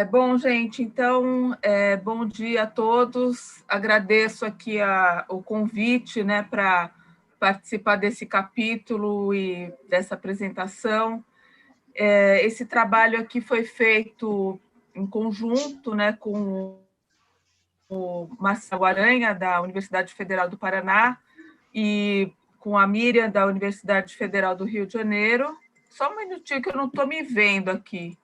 Bom, gente, então, bom dia a todos. Agradeço aqui o convite, né, para participar desse capítulo e dessa apresentação. Esse trabalho aqui foi feito em conjunto, né, com o Marcelo Aranha, da Universidade Federal do Paraná, e com a Miriam, da Universidade Federal do Rio de Janeiro. Só um minutinho que eu não estou me vendo aqui.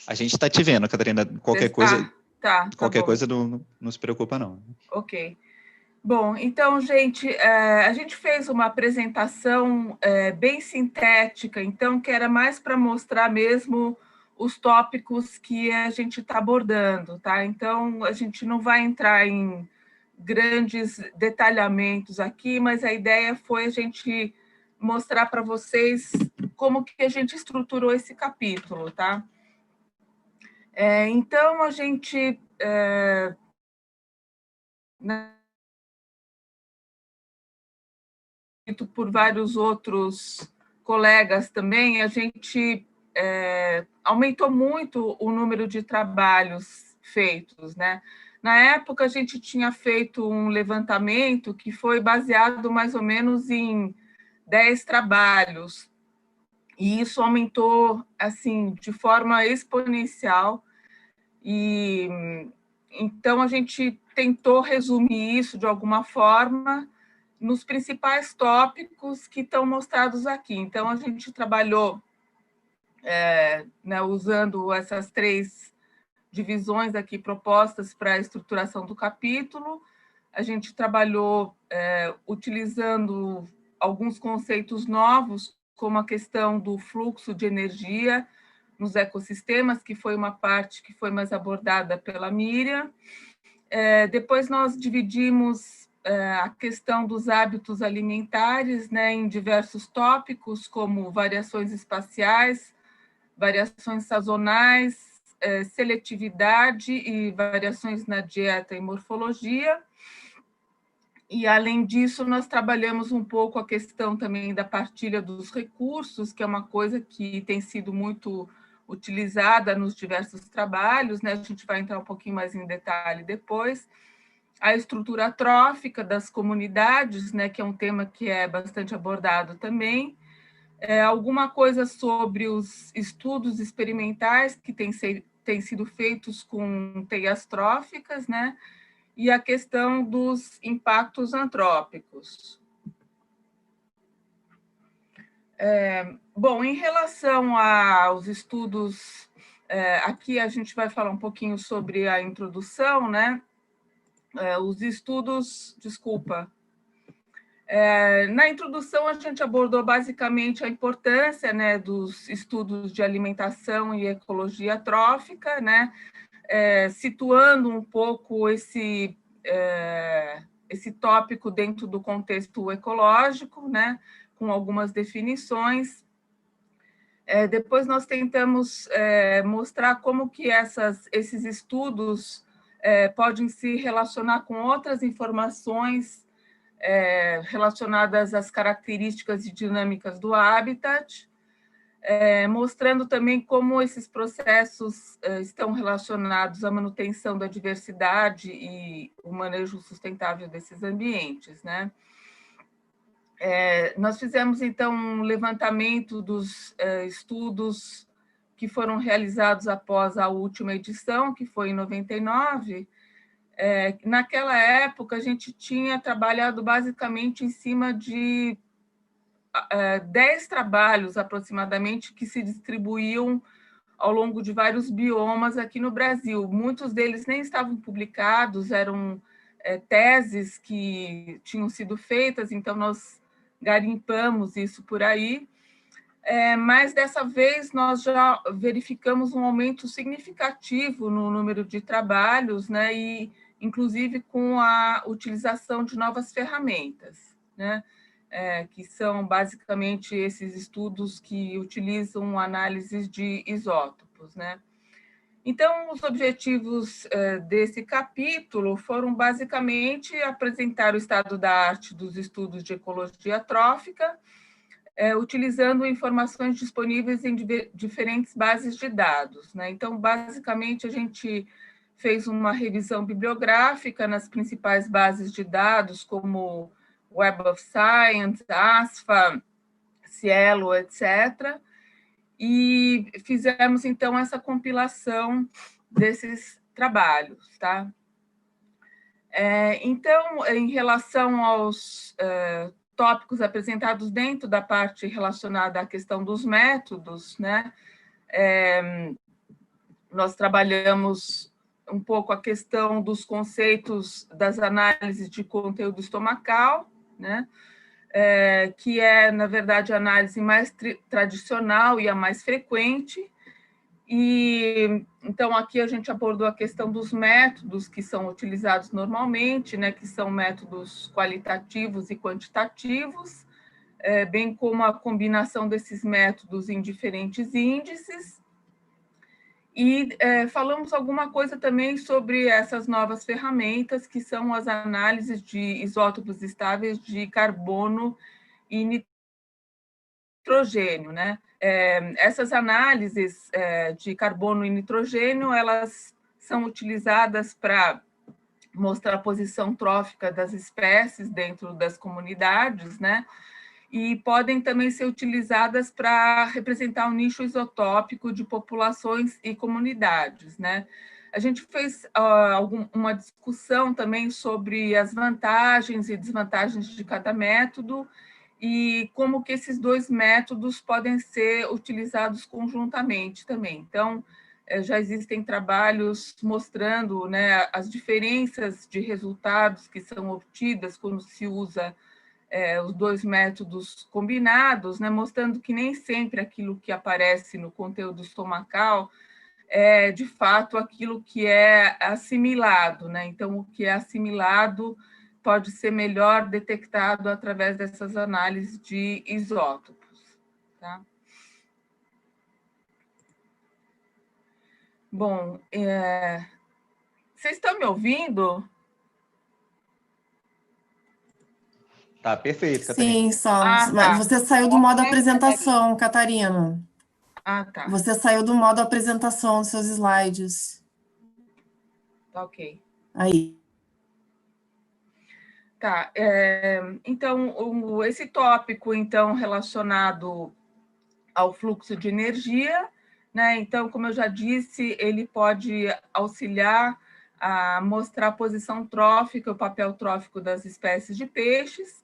A gente está te vendo, Catarina. Qualquer Tá coisa não se preocupa, não. Ok. Bom, então, gente, a gente fez uma apresentação bem sintética, então, que era mais para mostrar mesmo os tópicos que a gente está abordando, tá? Então, a gente não vai entrar em grandes detalhamentos aqui, mas a ideia foi a gente mostrar para vocês como que a gente estruturou esse capítulo, tá? Então, a gente... por vários outros colegas também, a gente aumentou muito o número de trabalhos feitos, né? Na época, a gente tinha feito um levantamento que foi baseado mais ou menos em 10 trabalhos, e isso aumentou assim de forma exponencial, e então a gente tentou resumir isso de alguma forma nos principais tópicos que estão mostrados aqui. Então, a gente trabalhou usando essas 3 divisões aqui propostas para a estruturação do capítulo. A gente trabalhou utilizando alguns conceitos novos, como a questão do fluxo de energia nos ecossistemas, que foi uma parte que foi mais abordada pela Miriam. Depois nós dividimos a questão dos hábitos alimentares, né, em diversos tópicos, como variações espaciais, variações sazonais, seletividade e variações na dieta e morfologia. E, além disso, nós trabalhamos um pouco a questão também da partilha dos recursos, que é uma coisa que tem sido muito utilizada nos diversos trabalhos, né? A gente vai entrar um pouquinho mais em detalhe depois. A estrutura trófica das comunidades, né, que é um tema que é bastante abordado também. Alguma coisa sobre os estudos experimentais que têm sido feitos com teias tróficas, né, e a questão dos impactos antrópicos. Bom, em relação aos estudos, aqui a gente vai falar um pouquinho sobre a introdução, né? Os estudos, desculpa. Na introdução, a gente abordou basicamente a importância, né, dos estudos de alimentação e ecologia trófica, né, situando um pouco esse tópico dentro do contexto ecológico, né, com algumas definições. Depois nós tentamos mostrar como que esses estudos podem se relacionar com outras informações relacionadas às características e dinâmicas do habitat, mostrando também como esses processos estão relacionados à manutenção da diversidade e o manejo sustentável desses ambientes, né? Nós fizemos, então, um levantamento dos estudos que foram realizados após a última edição, que foi em 99. Naquela época, a gente tinha trabalhado basicamente em cima de 10 trabalhos, aproximadamente, que se distribuíam ao longo de vários biomas aqui no Brasil. Muitos deles nem estavam publicados, eram teses que tinham sido feitas, então nós garimpamos isso por aí, mas dessa vez nós já verificamos um aumento significativo no número de trabalhos, né, e inclusive com a utilização de novas ferramentas, né, que são basicamente esses estudos que utilizam análises de isótopos, né. Então, os objetivos desse capítulo foram basicamente apresentar o estado da arte dos estudos de ecologia trófica, utilizando informações disponíveis em diferentes bases de dados, né? Então, basicamente, a gente fez uma revisão bibliográfica nas principais bases de dados, como Web of Science, ASFA, Cielo, etc., e fizemos, então, essa compilação desses trabalhos, tá? Então, em relação aos tópicos apresentados dentro da parte relacionada à questão dos métodos, né? Nós trabalhamos um pouco a questão dos conceitos das análises de conteúdo estomacal, né? Que é, na verdade, a análise mais tradicional e a mais frequente. E então aqui a gente abordou a questão dos métodos que são utilizados normalmente, né, que são métodos qualitativos e quantitativos, bem como a combinação desses métodos em diferentes índices. E falamos alguma coisa também sobre essas novas ferramentas, que são as análises de isótopos estáveis de carbono e nitrogênio, né? Essas análises de carbono e nitrogênio, elas são utilizadas para mostrar a posição trófica das espécies dentro das comunidades, né? E podem também ser utilizadas para representar o nicho isotópico de populações e comunidades, né? A gente fez uma discussão também sobre as vantagens e desvantagens de cada método e como que esses dois métodos podem ser utilizados conjuntamente também. Então, já existem trabalhos mostrando, né, as diferenças de resultados que são obtidas quando se usa os dois métodos combinados, né, mostrando que nem sempre aquilo que aparece no conteúdo estomacal é, de fato, aquilo que é assimilado, né? Então, o que é assimilado pode ser melhor detectado através dessas análises de isótopos, tá? Bom, vocês estão me ouvindo? Tá perfeito, Catarina. Sim, estamos. Ah, Mas tá. você saiu do modo apresentação, Catarina. Ah, tá. Você saiu do modo apresentação dos seus slides. Tá ok. Aí. Tá. Então, esse tópico, então, relacionado ao fluxo de energia, né? Então, como eu já disse, ele pode auxiliar a mostrar a posição trófica, o papel trófico das espécies de peixes,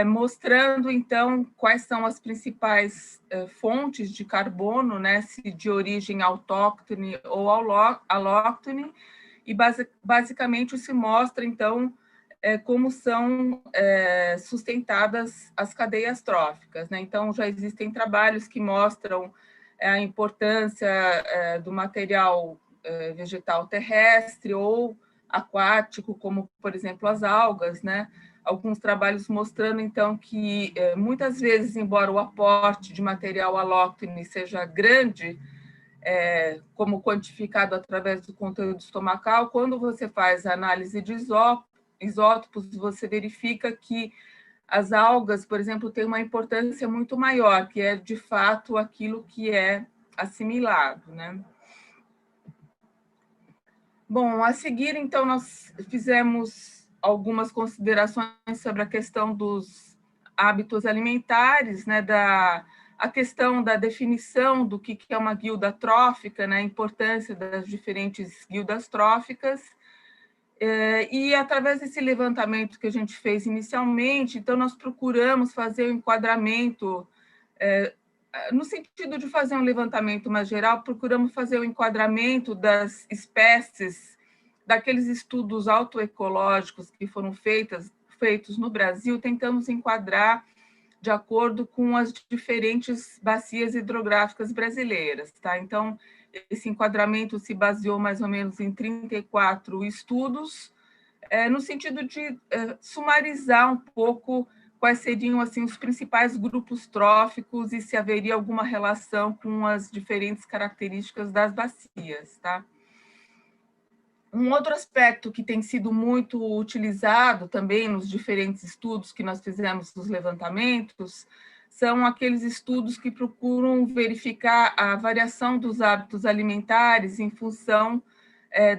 mostrando, então, quais são as principais fontes de carbono, né? Se de origem autóctone ou alóctone, e basicamente se mostra, então, como são sustentadas as cadeias tróficas, né? Então, já existem trabalhos que mostram a importância do material vegetal terrestre ou aquático, como, por exemplo, as algas, né? Alguns trabalhos mostrando, então, que muitas vezes, embora o aporte de material alóctone seja grande, como quantificado através do conteúdo estomacal, quando você faz a análise de isótopos, você verifica que as algas, por exemplo, têm uma importância muito maior, que é, de fato, aquilo que é assimilado, né? Bom, a seguir, então, nós fizemos algumas considerações sobre a questão dos hábitos alimentares, né, a questão da definição do que é uma guilda trófica, né, a importância das diferentes guildas tróficas, e através desse levantamento que a gente fez inicialmente, então nós procuramos fazer o enquadramento, no sentido de fazer um levantamento mais geral, procuramos fazer o enquadramento das espécies, daqueles estudos autoecológicos que foram feitos no Brasil, tentamos enquadrar de acordo com as diferentes bacias hidrográficas brasileiras, tá? Então, esse enquadramento se baseou mais ou menos em 34 estudos, no sentido de sumarizar um pouco quais seriam assim os principais grupos tróficos e se haveria alguma relação com as diferentes características das bacias, tá? Um outro aspecto que tem sido muito utilizado também nos diferentes estudos que nós fizemos nos levantamentos são aqueles estudos que procuram verificar a variação dos hábitos alimentares em função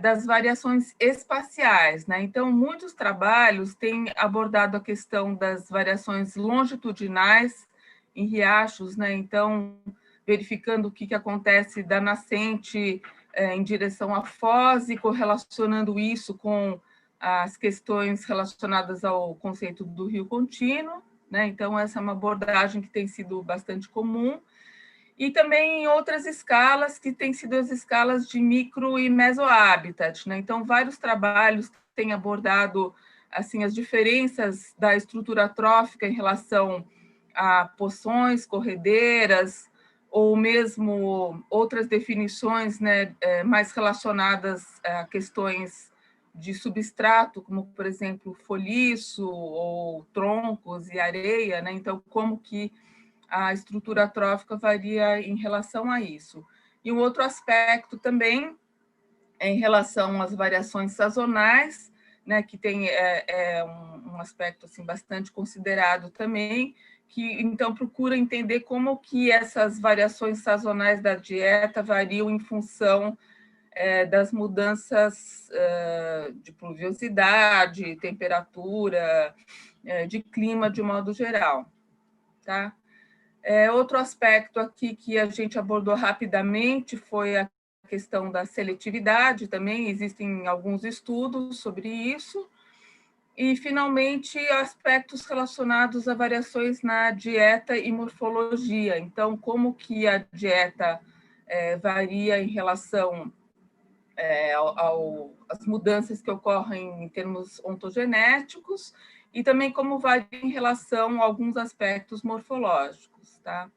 das variações espaciais, né? Então, muitos trabalhos têm abordado a questão das variações longitudinais em riachos, né? Então, verificando o que acontece da nascente em direção à foz e correlacionando isso com as questões relacionadas ao conceito do rio contínuo, né? Então, essa é uma abordagem que tem sido bastante comum. E também em outras escalas, que têm sido as escalas de micro e mesohabitat, né? Então, vários trabalhos têm abordado assim, as diferenças da estrutura trófica em relação a poções, corredeiras, ou mesmo outras definições, né, mais relacionadas a questões de substrato, como, por exemplo, foliço ou troncos e areia, né? Então, como que a estrutura trófica varia em relação a isso. E um outro aspecto também é em relação às variações sazonais, né, que tem um aspecto assim, bastante considerado também, que então procura entender como que essas variações sazonais da dieta variam em função das mudanças de pluviosidade, temperatura, de clima de modo geral, tá? Outro aspecto aqui que a gente abordou rapidamente foi a questão da seletividade, também existem alguns estudos sobre isso. E, finalmente, aspectos relacionados a variações na dieta e morfologia. Então, como que a dieta varia em relação às mudanças que ocorrem em termos ontogenéticos e também como varia em relação a alguns aspectos morfológicos, tá?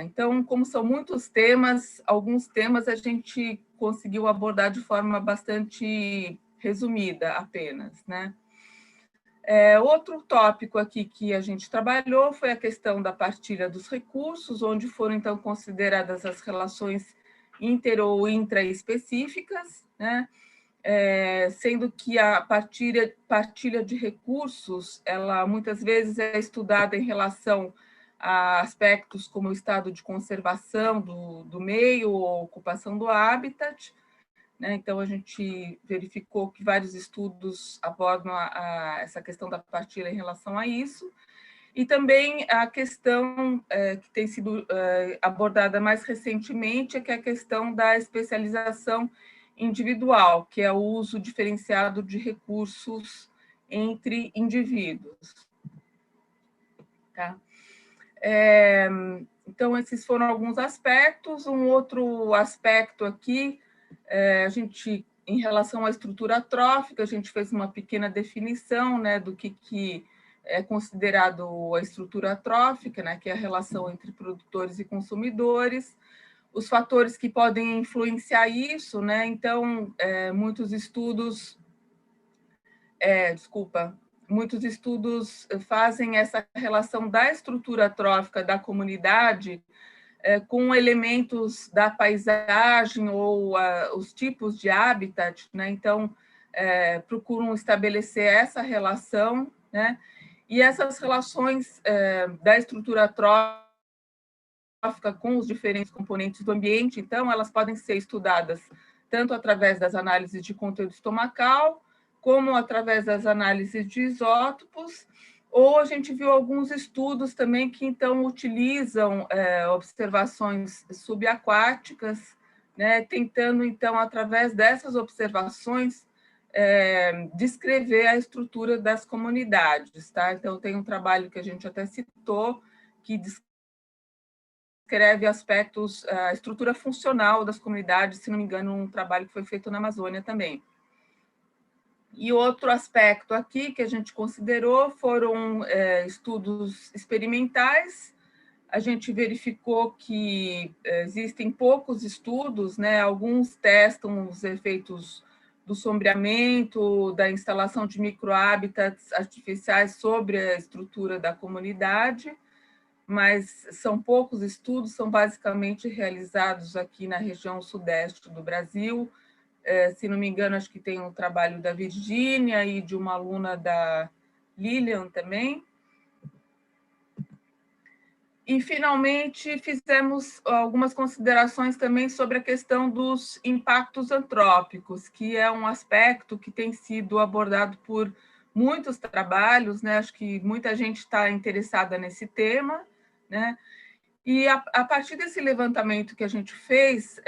Então, como são muitos temas, alguns temas a gente conseguiu abordar de forma bastante resumida apenas, né? Outro tópico aqui que a gente trabalhou foi a questão da partilha dos recursos, onde foram, então, consideradas as relações inter- ou intraespecíficas, né? Sendo que a partilha de recursos, ela muitas vezes é estudada em relação a aspectos como o estado de conservação do meio ou ocupação do habitat, né? Então, a gente verificou que vários estudos abordam essa questão da partilha em relação a isso, e também a questão que tem sido abordada mais recentemente, que é a questão da especialização individual, que é o uso diferenciado de recursos entre indivíduos. Tá? Então, esses foram alguns aspectos. Um outro aspecto aqui, a gente, em relação à estrutura trófica, a gente fez uma pequena definição, né, do que é considerado a estrutura trófica, né, que é a relação entre produtores e consumidores, os fatores que podem influenciar isso, né? Então, muitos estudos fazem essa relação da estrutura trófica da comunidade com elementos da paisagem ou os tipos de habitat, né? Então, procuram estabelecer essa relação, né? E essas relações da estrutura trófica com os diferentes componentes do ambiente, então, elas podem ser estudadas tanto através das análises de conteúdo estomacal, como através das análises de isótopos, ou a gente viu alguns estudos também que, então, utilizam observações subaquáticas, né, tentando, então, através dessas observações, descrever a estrutura das comunidades, tá? Então, tem um trabalho que a gente até citou, que descreve aspectos, a estrutura funcional das comunidades, se não me engano, um trabalho que foi feito na Amazônia também. E outro aspecto aqui que a gente considerou foram estudos experimentais. A gente verificou que existem poucos estudos, né? Alguns testam os efeitos do sombreamento, da instalação de microhábitats artificiais sobre a estrutura da comunidade, mas são poucos estudos, são basicamente realizados aqui na região sudeste do Brasil. Se não me engano, acho que tem um trabalho da Virgínia e de uma aluna da Lilian também. E, finalmente, fizemos algumas considerações também sobre a questão dos impactos antrópicos, que é um aspecto que tem sido abordado por muitos trabalhos, né? Acho que muita gente está interessada nesse tema, né? E, a partir desse levantamento que a gente fez,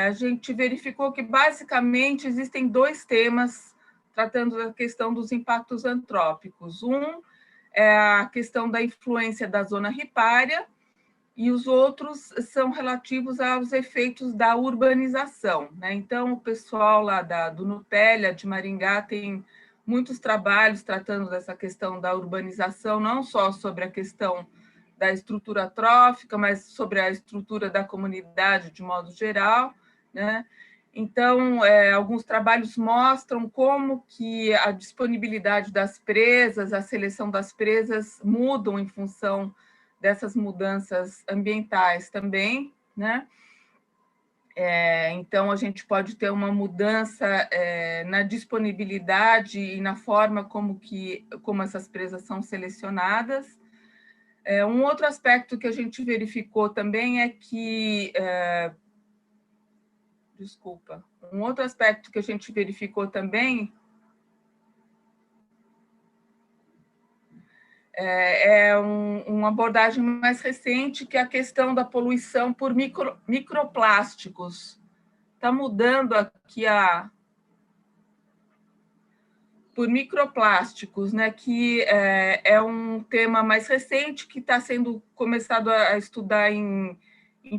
a gente verificou que, basicamente, existem dois temas tratando da questão dos impactos antrópicos. Um é a questão da influência da zona ripária, e os outros são relativos aos efeitos da urbanização, né? Então, o pessoal lá do Nupélia, de Maringá, tem muitos trabalhos tratando dessa questão da urbanização, não só sobre a questão da estrutura trófica, mas sobre a estrutura da comunidade de modo geral, né? Então, alguns trabalhos mostram como que a disponibilidade das presas, a seleção das presas mudam em função dessas mudanças ambientais também, né? Então, a gente pode ter uma mudança na disponibilidade e na forma como essas presas são selecionadas. Um outro aspecto que a gente verificou também é que... Desculpa. Um outro aspecto que a gente verificou também é uma abordagem mais recente, que é a questão da poluição por microplásticos. Está mudando aqui por microplásticos, né, que é um tema mais recente, que está sendo começado a estudar em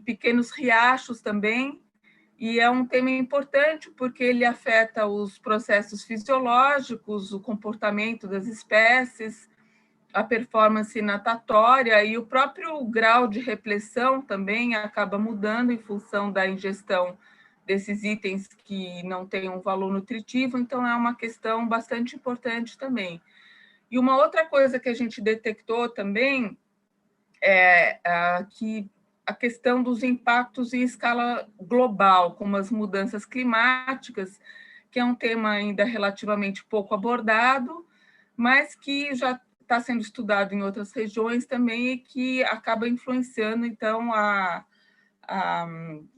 pequenos riachos também, e é um tema importante porque ele afeta os processos fisiológicos, o comportamento das espécies, a performance natatória, e o próprio grau de repressão também acaba mudando em função da ingestão desses itens que não têm um valor nutritivo, então é uma questão bastante importante também. E uma outra coisa que a gente detectou também é que a questão dos impactos em escala global, como as mudanças climáticas, que é um tema ainda relativamente pouco abordado, mas que já está sendo estudado em outras regiões também e que acaba influenciando, então, a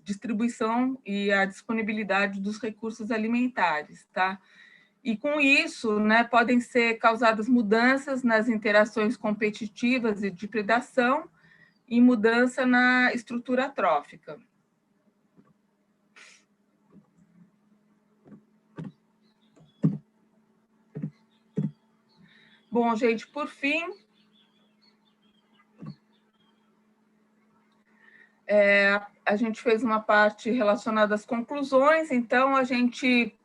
distribuição e a disponibilidade dos recursos alimentares, tá? E, com isso, né, podem ser causadas mudanças nas interações competitivas e de predação e mudança na estrutura trófica. Bom, gente, por fim, a gente fez uma parte relacionada às conclusões, então a gente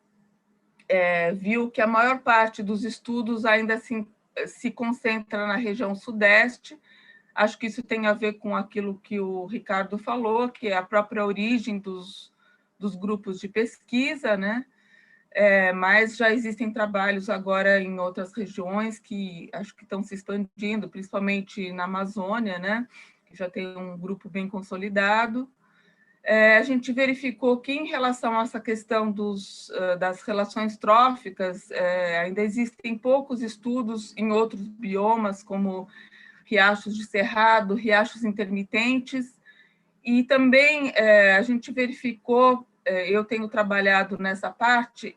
viu que a maior parte dos estudos ainda se concentra na região sudeste. Acho que isso tem a ver com aquilo que o Ricardo falou, que é a própria origem dos grupos de pesquisa, né? Mas já existem trabalhos agora em outras regiões que acho que estão se expandindo, principalmente na Amazônia, né? Que já tem um grupo bem consolidado. A gente verificou que, em relação a essa questão das relações tróficas, ainda existem poucos estudos em outros biomas, como riachos de cerrado, riachos intermitentes, e também a gente verificou, eu tenho trabalhado nessa parte,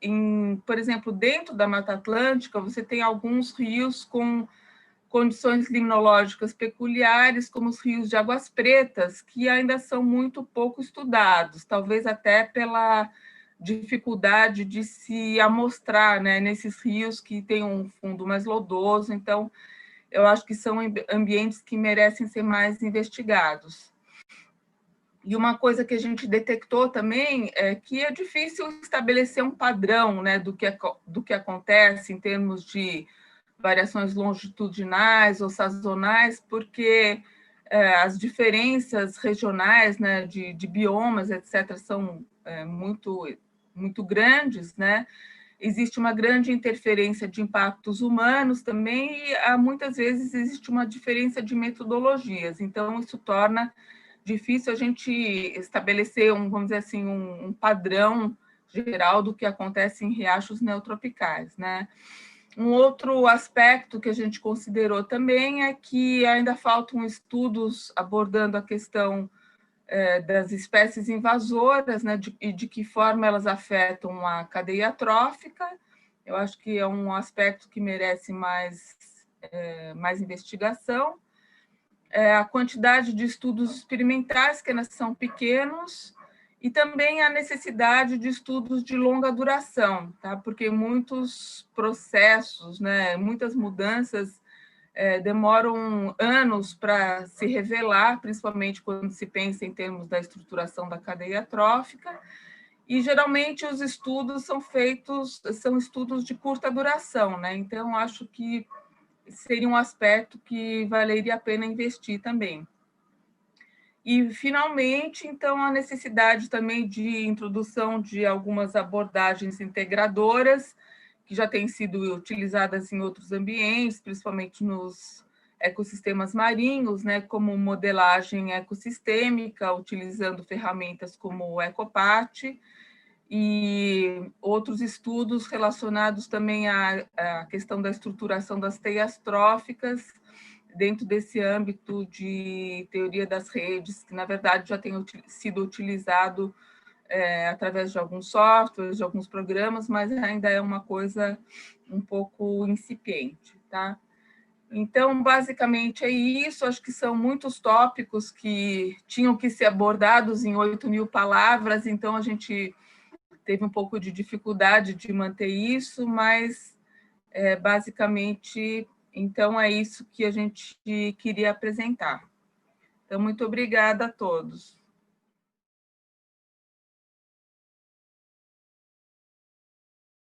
por exemplo, dentro da Mata Atlântica, você tem alguns rios com condições limnológicas peculiares, como os rios de Águas Pretas, que ainda são muito pouco estudados, talvez até pela dificuldade de se amostrar, né, nesses rios que têm um fundo mais lodoso. Então, eu acho que são ambientes que merecem ser mais investigados. E uma coisa que a gente detectou também é que é difícil estabelecer um padrão, né, do que acontece em termos de variações longitudinais ou sazonais, porque as diferenças regionais, né, de biomas, etc., são muito, muito grandes, né? existe uma grande interferência de impactos humanos também, e muitas vezes existe uma diferença de metodologias, então isso torna difícil a gente estabelecer vamos dizer assim, um padrão geral do que acontece em riachos neotropicais, né? Um outro aspecto que a gente considerou também é que ainda faltam estudos abordando a questão das espécies invasoras, né, e de que forma elas afetam a cadeia trófica. Eu acho que é um aspecto que merece mais investigação. A quantidade de estudos experimentais, que ainda são pequenos, e também a necessidade de estudos de longa duração, tá? Porque muitos processos, né, muitas mudanças demoram anos para se revelar, principalmente quando se pensa em termos da estruturação da cadeia trófica, e geralmente os estudos são estudos de curta duração, né? Então, acho que seria um aspecto que valeria a pena investir também. E, finalmente, então, a necessidade também de introdução de algumas abordagens integradoras, que já têm sido utilizadas em outros ambientes, principalmente nos ecossistemas marinhos, né, como modelagem ecossistêmica, utilizando ferramentas como o Ecopat, e outros estudos relacionados também à questão da estruturação das teias tróficas, dentro desse âmbito de teoria das redes, que, na verdade, já tem sido utilizado através de alguns softwares, de alguns programas, mas ainda é uma coisa um pouco incipiente, tá? Então, basicamente, é isso. Acho que são muitos tópicos que tinham que ser abordados em 8.000 palavras, então a gente teve um pouco de dificuldade de manter isso, mas, basicamente, então é isso que a gente queria apresentar. Então, muito obrigada a todos.